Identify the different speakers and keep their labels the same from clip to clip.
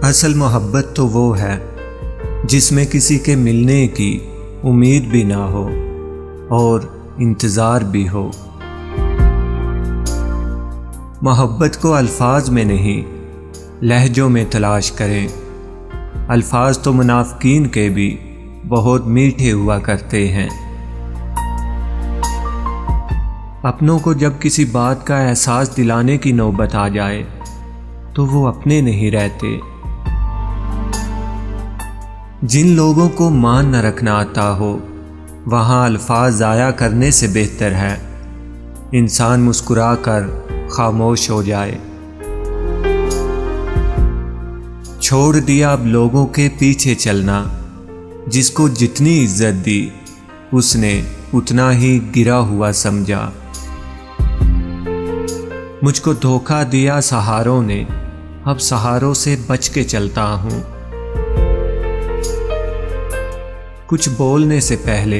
Speaker 1: असल मोहब्बत तो वो है जिसमें किसी के मिलने की उम्मीद भी ना हो और इंतज़ार भी हो। मोहब्बत को अल्फाज में नहीं लहजों में तलाश करें। अल्फाज तो मुनाफिकीन के भी बहुत मीठे हुआ करते हैं। अपनों को जब किसी बात का एहसास दिलाने की नौबत आ जाए तो वो अपने नहीं रहते। जिन लोगों को मान न रखना आता हो वहाँ अल्फाज ज़ाया करने से बेहतर है इंसान मुस्कुरा कर खामोश हो जाए। छोड़ दिया अब लोगों के पीछे चलना, जिसको जितनी इज्जत दी उसने उतना ही गिरा हुआ समझा। मुझको धोखा दिया सहारों ने, अब सहारों से बच के चलता हूँ। कुछ बोलने से पहले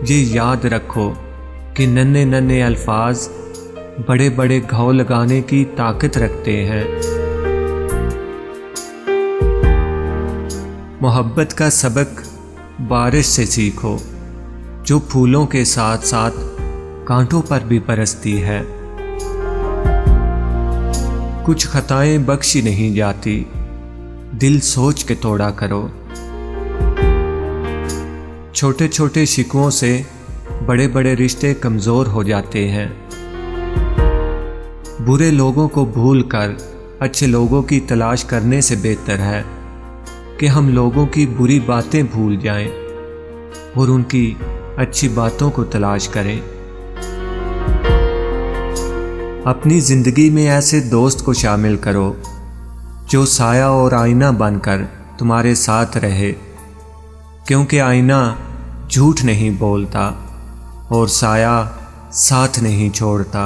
Speaker 1: ये याद रखो कि नन्हे नन्हे अल्फाज बड़े बड़े घाव लगाने की ताकत रखते हैं। मोहब्बत का सबक बारिश से सीखो जो फूलों के साथ साथ कांटों पर भी बरसती है। कुछ खताएं बख्शी नहीं जाती, दिल सोच के तोड़ा करो। छोटे छोटे शिकवों से बड़े बड़े रिश्ते कमज़ोर हो जाते हैं। बुरे लोगों को भूलकर अच्छे लोगों की तलाश करने से बेहतर है कि हम लोगों की बुरी बातें भूल जाएं और उनकी अच्छी बातों को तलाश करें। अपनी ज़िंदगी में ऐसे दोस्त को शामिल करो जो साया और आईना बनकर तुम्हारे साथ रहे, क्योंकि आईना झूठ नहीं बोलता और साया साथ नहीं छोड़ता।